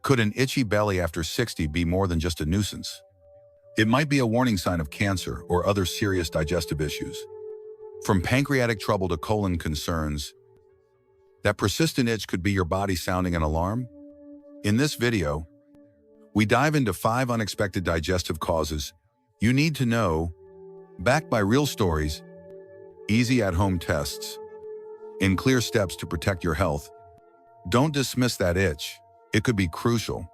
Could an itchy belly after 60 be more than just a nuisance? It might be a warning sign of cancer or other serious digestive issues. From pancreatic trouble to colon concerns, that persistent itch could be your body sounding an alarm. In this video, we dive into 5 unexpected digestive causes you need to know, backed by real stories, easy at-home tests, and clear steps to protect your health. Don't dismiss that itch. It could be crucial.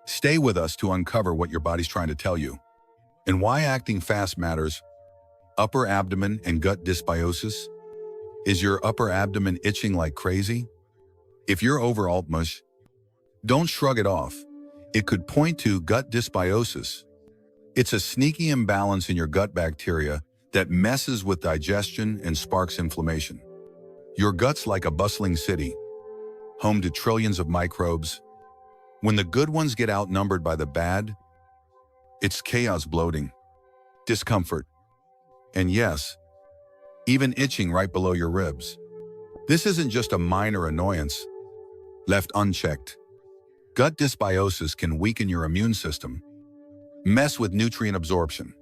Stay with us to uncover what your body's trying to tell you and why acting fast matters. Upper abdomen and gut dysbiosis. Is your upper abdomen itching like crazy? If you're overaltmush, don't shrug it off. It could point to gut dysbiosis. It's a sneaky imbalance in your gut bacteria that messes with digestion and sparks inflammation. Your gut's like a bustling city, home to trillions of microbes. When the good ones get outnumbered by the bad, it's chaos, bloating, discomfort, and yes, even itching right below your ribs. This isn't just a minor annoyance left unchecked. Gut dysbiosis can weaken your immune system, mess with nutrient absorption,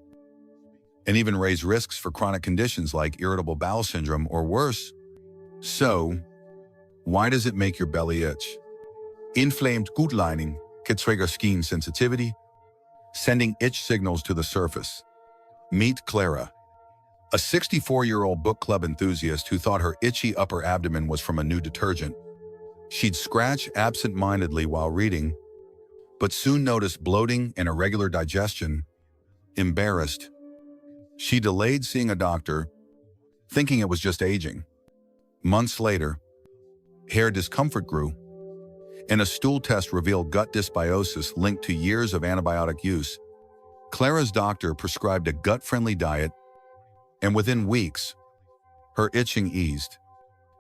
and even raise risks for chronic conditions like irritable bowel syndrome or worse. So, why does it make your belly itch? Inflamed gut lining can trigger skin sensitivity, sending itch signals to the surface. Meet Clara, a 64-year-old book club enthusiast who thought her itchy upper abdomen was from a new detergent. She'd scratch absent-mindedly while reading, but soon noticed bloating and irregular digestion. Embarrassed, she delayed seeing a doctor, thinking it was just aging. Months later, hair discomfort grew, and a stool test revealed gut dysbiosis linked to years of antibiotic use. Clara's doctor prescribed a gut-friendly diet, and within weeks, her itching eased.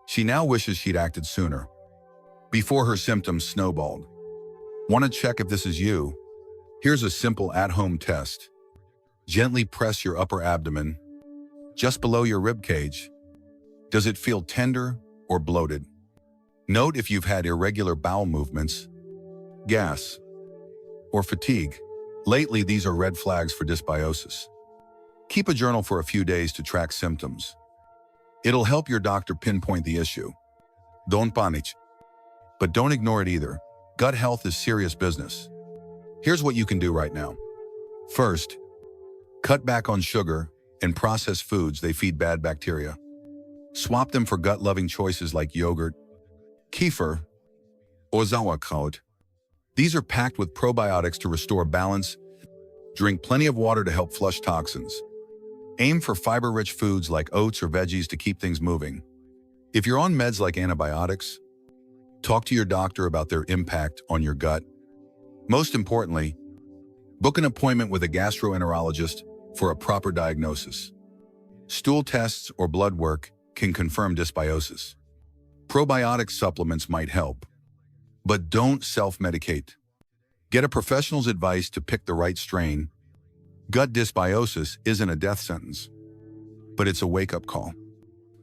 She now wishes she'd acted sooner, before her symptoms snowballed. Want to check if this is you? Here's a simple at-home test. Gently press your upper abdomen, just below your rib cage. Does it feel tender or bloated? Note if you've had irregular bowel movements, gas, or fatigue. Lately, these are red flags for dysbiosis. Keep a journal for a few days to track symptoms. It'll help your doctor pinpoint the issue. Don't panic, but don't ignore it either. Gut health is serious business. Here's what you can do right now. First, cut back on sugar and processed foods. They feed bad bacteria. Swap them for gut-loving choices like yogurt, kefir, or sauerkraut. These are packed with probiotics to restore balance. Drink plenty of water to help flush toxins. Aim for fiber-rich foods like oats or veggies to keep things moving. If you're on meds like antibiotics, talk to your doctor about their impact on your gut. Most importantly, book an appointment with a gastroenterologist for a proper diagnosis. Stool tests or blood work can confirm dysbiosis. Probiotic supplements might help, but don't self-medicate. Get a professional's advice to pick the right strain. Gut dysbiosis isn't a death sentence, but it's a wake-up call.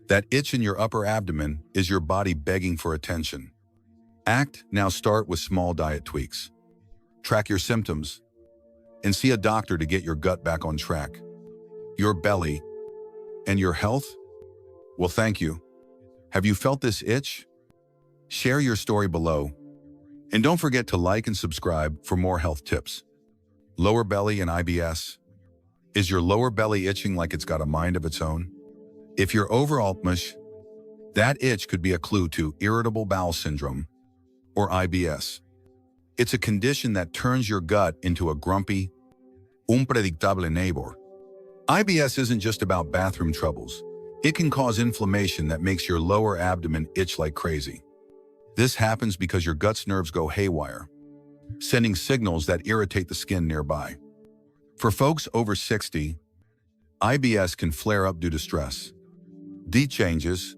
That itch in your upper abdomen is your body begging for attention. Act now. Start with small diet tweaks. Track your symptoms and see a doctor to get your gut back on track. Your belly and your health will thank you. Have you felt this itch? Share your story below. And don't forget to like and subscribe for more health tips. Lower belly and IBS. Is your lower belly itching like it's got a mind of its own? If you're overaltmush, that itch could be a clue to irritable bowel syndrome or IBS. It's a condition that turns your gut into a grumpy, unpredictable neighbor. IBS isn't just about bathroom troubles. It can cause inflammation that makes your lower abdomen itch like crazy. This happens because your gut's nerves go haywire, sending signals that irritate the skin nearby. For folks over 60, IBS can flare up due to stress, deep changes,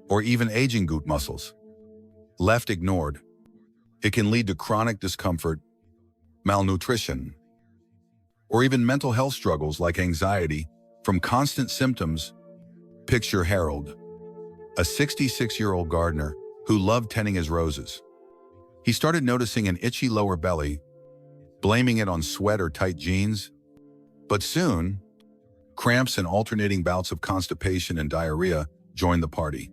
or even aging gut muscles. Left ignored, it can lead to chronic discomfort, malnutrition, or even mental health struggles like anxiety from constant symptoms. Picture Harold, a 66-year-old gardener who loved tending his roses. He started noticing an itchy lower belly, blaming it on sweat or tight jeans. But soon, cramps and alternating bouts of constipation and diarrhea joined the party.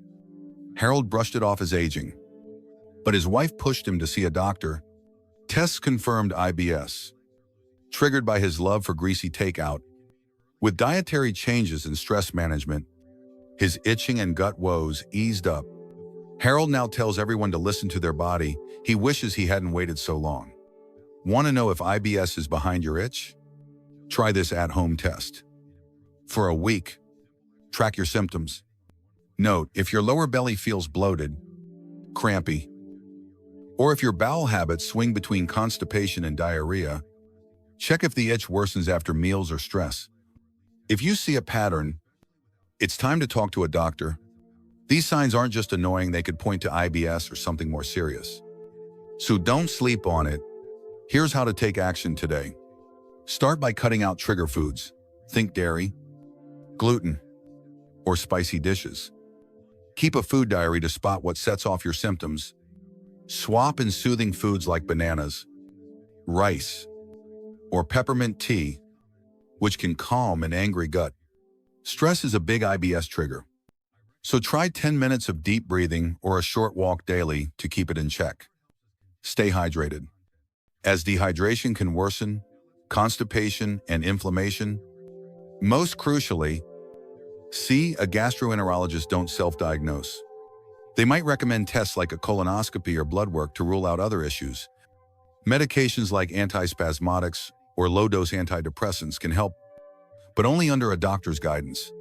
Harold brushed it off as aging, but his wife pushed him to see a doctor. Tests confirmed IBS, triggered by his love for greasy takeout. With dietary changes and stress management, his itching and gut woes eased up. Harold now tells everyone to listen to their body. He wishes he hadn't waited so long. Want to know if IBS is behind your itch? Try this at-home test. For a week, track your symptoms. Note if your lower belly feels bloated, crampy, or if your bowel habits swing between constipation and diarrhea. Check if the itch worsens after meals or stress. If you see a pattern, it's time to talk to a doctor. These signs aren't just annoying, they could point to IBS or something more serious. So don't sleep on it. Here's how to take action today. Start by cutting out trigger foods. Think dairy, gluten, or spicy dishes. Keep a food diary to spot what sets off your symptoms. Swap in soothing foods like bananas, rice, or peppermint tea, which can calm an angry gut. Stress is a big IBS trigger, so try 10 minutes of deep breathing or a short walk daily to keep it in check. Stay hydrated, as dehydration can worsen constipation and inflammation. Most crucially, see a gastroenterologist. Don't self-diagnose. They might recommend tests like a colonoscopy or blood work to rule out other issues. Medications like antispasmodics or low-dose antidepressants can help, but only under a doctor's guidance.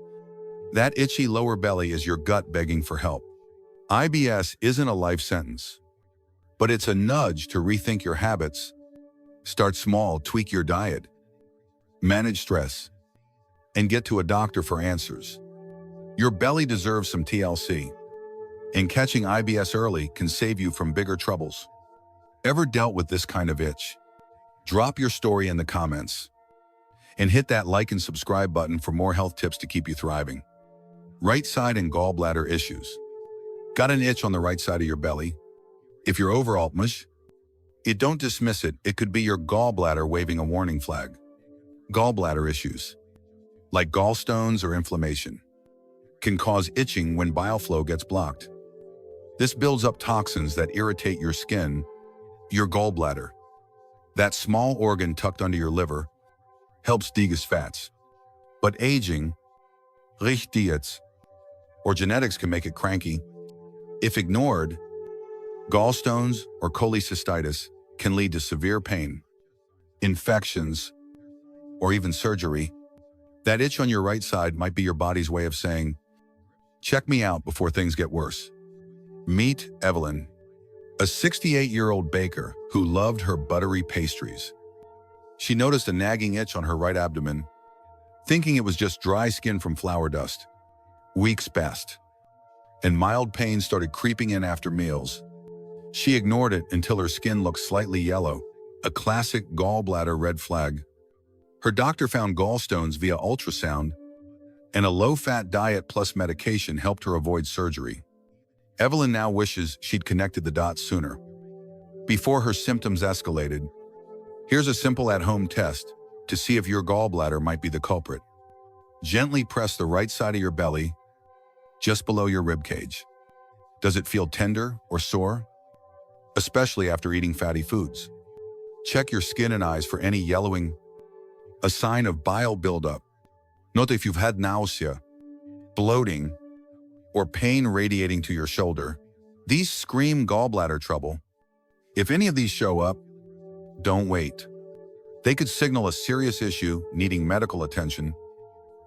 That itchy lower belly is your gut begging for help. IBS isn't a life sentence, but it's a nudge to rethink your habits. Start small, tweak your diet, manage stress, and get to a doctor for answers. Your belly deserves some TLC, and catching IBS early can save you from bigger troubles. Ever dealt with this kind of itch? Drop your story in the comments, and hit that like and subscribe button for more health tips to keep you thriving. Right side and gallbladder issues. Got an itch on the right side of your belly? If you're overall mush, don't dismiss it. It could be your gallbladder waving a warning flag. Gallbladder issues, like gallstones or inflammation, can cause itching when bile flow gets blocked. This builds up toxins that irritate your skin. Your gallbladder, that small organ tucked under your liver, helps digest fats. But aging, diets, or genetics can make it cranky. If ignored, gallstones or cholecystitis can lead to severe pain, infections, or even surgery. That itch on your right side might be your body's way of saying, check me out before things get worse. Meet Evelyn, a 68-year-old baker who loved her buttery pastries. She noticed a nagging itch on her right abdomen, thinking it was just dry skin from flour dust. Weeks passed, and mild pain started creeping in after meals. She ignored it until her skin looked slightly yellow, a classic gallbladder red flag. Her doctor found gallstones via ultrasound, and a low-fat diet plus medication helped her avoid surgery. Evelyn now wishes she'd connected the dots sooner, before her symptoms escalated. Here's a simple at-home test to see if your gallbladder might be the culprit. Gently press the right side of your belly, just below your rib cage. Does it feel tender or sore? Especially after eating fatty foods. Check your skin and eyes for any yellowing, a sign of bile buildup. Note if you've had nausea, bloating, or pain radiating to your shoulder. These scream gallbladder trouble. If any of these show up, don't wait. They could signal a serious issue needing medical attention.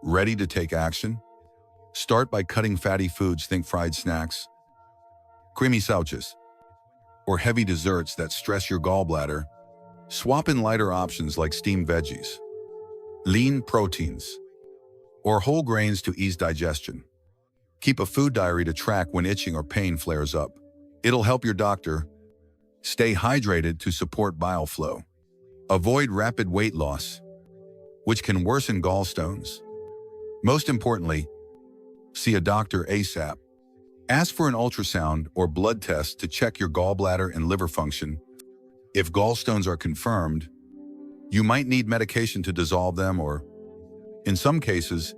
Ready to take action? Start by cutting fatty foods. Think fried snacks, creamy sandwiches, or heavy desserts that stress your gallbladder. Swap in lighter options like steamed veggies, lean proteins, or whole grains to ease digestion. Keep a food diary to track when itching or pain flares up. It'll help your doctor. Stay hydrated to support bile flow. Avoid rapid weight loss, which can worsen gallstones. Most importantly, see a doctor ASAP. Ask for an ultrasound or blood test to check your gallbladder and liver function. If gallstones are confirmed, you might need medication to dissolve them or, in some cases,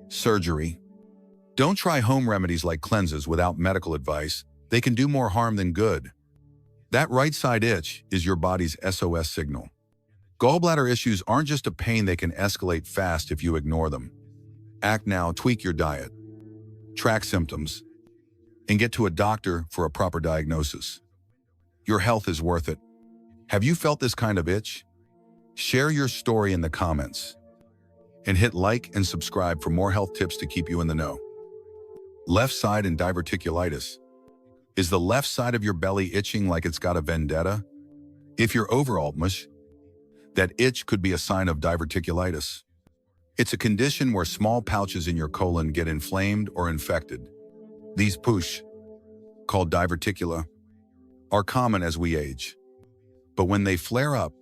surgery. Don't try home remedies like cleanses without medical advice. They can do more harm than good. That right side itch is your body's SOS signal. Gallbladder issues aren't just a pain, they can escalate fast if you ignore them. Act now, tweak your diet, track symptoms, and get to a doctor for a proper diagnosis. Your health is worth it. Have you felt this kind of itch? Share your story in the comments. And hit like and subscribe for more health tips to keep you in the know. Left side and diverticulitis. Is the left side of your belly itching like it's got a vendetta? If you're overall mush, that itch could be a sign of diverticulitis. It's a condition where small pouches in your colon get inflamed or infected. These push, called diverticula, are common as we age. But when they flare up,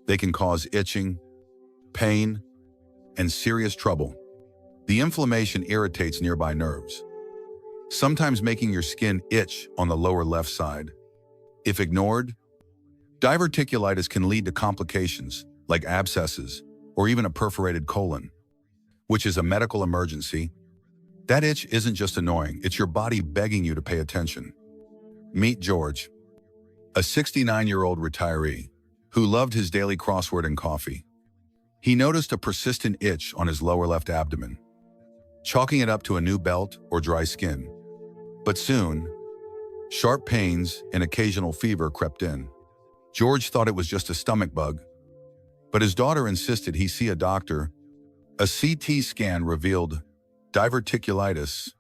they can cause itching, pain, and serious trouble. The inflammation irritates nearby nerves, sometimes making your skin itch on the lower left side. If ignored, diverticulitis can lead to complications like abscesses or even a perforated colon, which is a medical emergency. That itch isn't just annoying, it's your body begging you to pay attention. Meet George, a 69-year-old retiree who loved his daily crossword and coffee. He noticed a persistent itch on his lower left abdomen, chalking it up to a new belt or dry skin. But soon, sharp pains and occasional fever crept in. George thought it was just a stomach bug, but his daughter insisted he see a doctor. A CT scan revealed diverticulitis,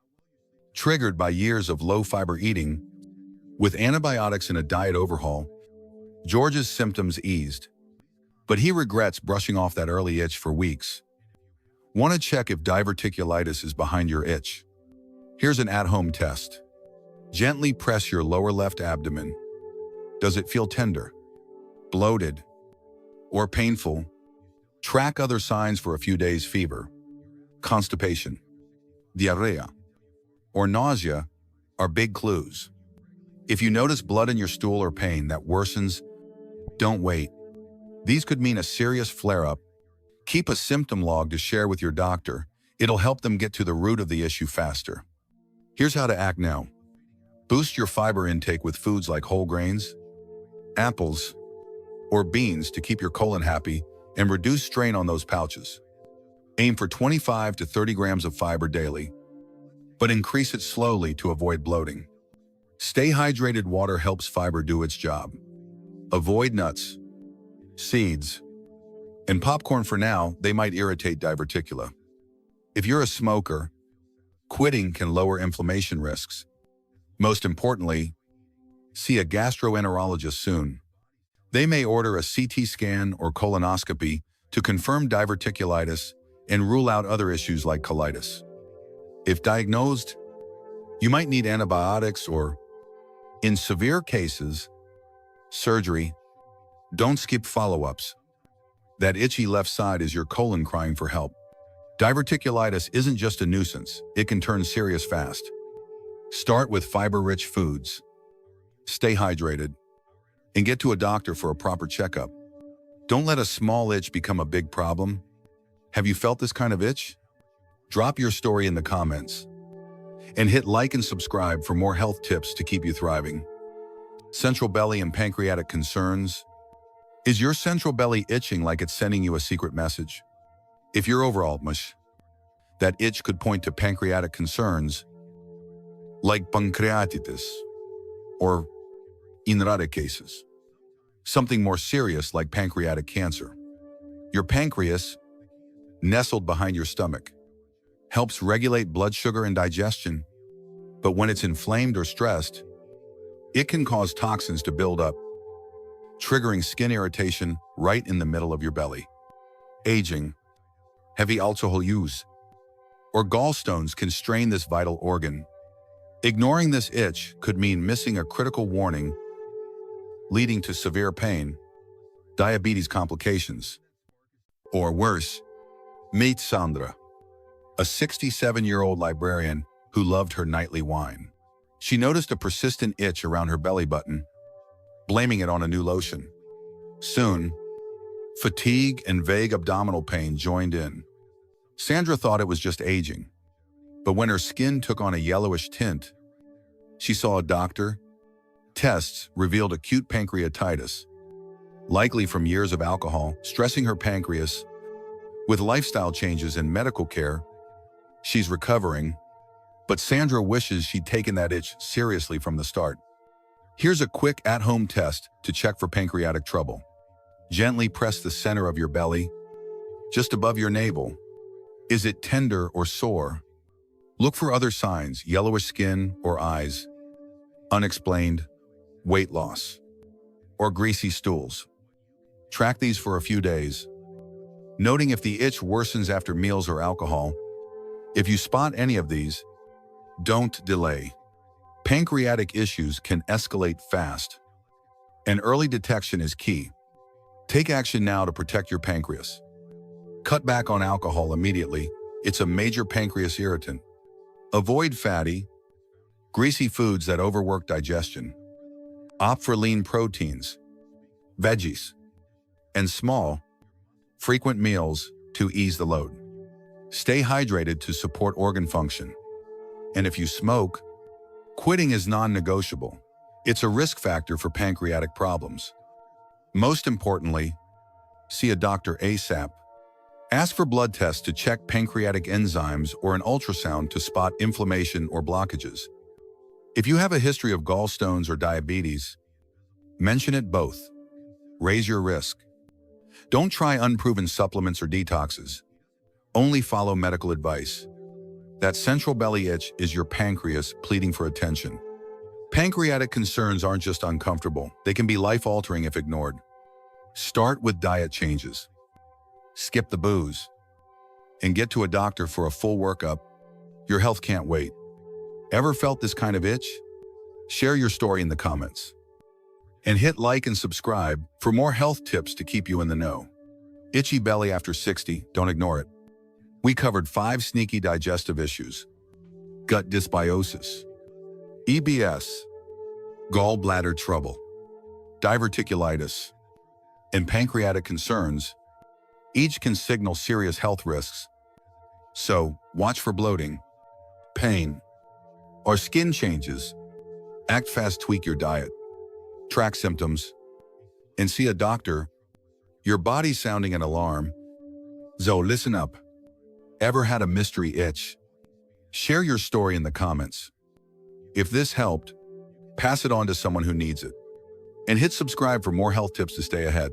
triggered by years of low-fiber eating. With antibiotics and a diet overhaul, George's symptoms eased, but he regrets brushing off that early itch for weeks. Want to check if diverticulitis is behind your itch? Here's an at-home test. Gently press your lower left abdomen. Does it feel tender, bloated, or painful? Track other signs for a few days. Fever, constipation, diarrhea, or nausea are big clues. If you notice blood in your stool or pain that worsens, don't wait. These could mean a serious flare-up. Keep a symptom log to share with your doctor. It'll help them get to the root of the issue faster. Here's how to act now. Boost your fiber intake with foods like whole grains, apples, or beans to keep your colon happy and reduce strain on those pouches. Aim for 25 to 30 grams of fiber daily, but increase it slowly to avoid bloating. Stay hydrated. Water helps fiber do its job. Avoid nuts, seeds, and popcorn for now. They might irritate diverticula. If you're a smoker, quitting can lower inflammation risks. Most importantly, see a gastroenterologist soon. They may order a CT scan or colonoscopy to confirm diverticulitis and rule out other issues like colitis. If diagnosed, you might need antibiotics or, in severe cases, surgery. Don't skip follow-ups. That itchy left side is your colon crying for help. Diverticulitis isn't just a nuisance, it can turn serious fast. Start with fiber-rich foods. Stay hydrated. And get to a doctor for a proper checkup. Don't let a small itch become a big problem. Have you felt this kind of itch? Drop your story in the comments. And hit like and subscribe for more health tips to keep you thriving. Central belly and pancreatic concerns. Is your central belly itching like it's sending you a secret message? If you're overall mush, that itch could point to pancreatic concerns like pancreatitis, or in rare cases, something more serious like pancreatic cancer. Your pancreas, nestled behind your stomach, helps regulate blood sugar and digestion, but when it's inflamed or stressed, it can cause toxins to build up, triggering skin irritation right in the middle of your belly. Aging, heavy alcohol use, or gallstones can strain this vital organ. Ignoring this itch could mean missing a critical warning, leading to severe pain, diabetes complications, or worse. Meet Sandra, a 67-year-old librarian who loved her nightly wine. She noticed a persistent itch around her belly button, blaming it on a new lotion. Soon, fatigue and vague abdominal pain joined in. Sandra thought it was just aging, but when her skin took on a yellowish tint, she saw a doctor. Tests revealed acute pancreatitis, likely from years of alcohol, stressing her pancreas. With lifestyle changes and medical care, she's recovering, but Sandra wishes she'd taken that itch seriously from the start. Here's a quick at-home test to check for pancreatic trouble. Gently press the center of your belly, just above your navel. Is it tender or sore? Look for other signs: yellowish skin or eyes, unexplained, weight loss, or greasy stools. Track these for a few days, noting if the itch worsens after meals or alcohol. If you spot any of these, don't delay. Pancreatic issues can escalate fast, and early detection is key. Take action now to protect your pancreas. Cut back on alcohol immediately. It's a major pancreas irritant. Avoid fatty, greasy foods that overwork digestion. Opt for lean proteins, veggies, and small, frequent meals to ease the load. Stay hydrated to support organ function. And if you smoke, quitting is non-negotiable. It's a risk factor for pancreatic problems. Most importantly, see a doctor ASAP. Ask for blood tests to check pancreatic enzymes or an ultrasound to spot inflammation or blockages. If you have a history of gallstones or diabetes, mention it both. Raise your risk. Don't try unproven supplements or detoxes. Only follow medical advice. That central belly itch is your pancreas pleading for attention. Pancreatic concerns aren't just uncomfortable, they can be life-altering if ignored. Start with diet changes. Skip the booze, and get to a doctor for a full workup. Your health can't wait. Ever felt this kind of itch? Share your story in the comments. And hit like and subscribe for more health tips to keep you in the know. Itchy belly after 60, don't ignore it. We covered 5 sneaky digestive issues: gut dysbiosis, EBS, gallbladder trouble, diverticulitis, and pancreatic concerns. Each can signal serious health risks. So, watch for bloating, pain, or skin changes. Act fast, tweak your diet, track symptoms, and see a doctor. Your body's sounding an alarm. So listen up. Ever had a mystery itch? Share your story in the comments. If this helped, pass it on to someone who needs it. And hit subscribe for more health tips to stay ahead.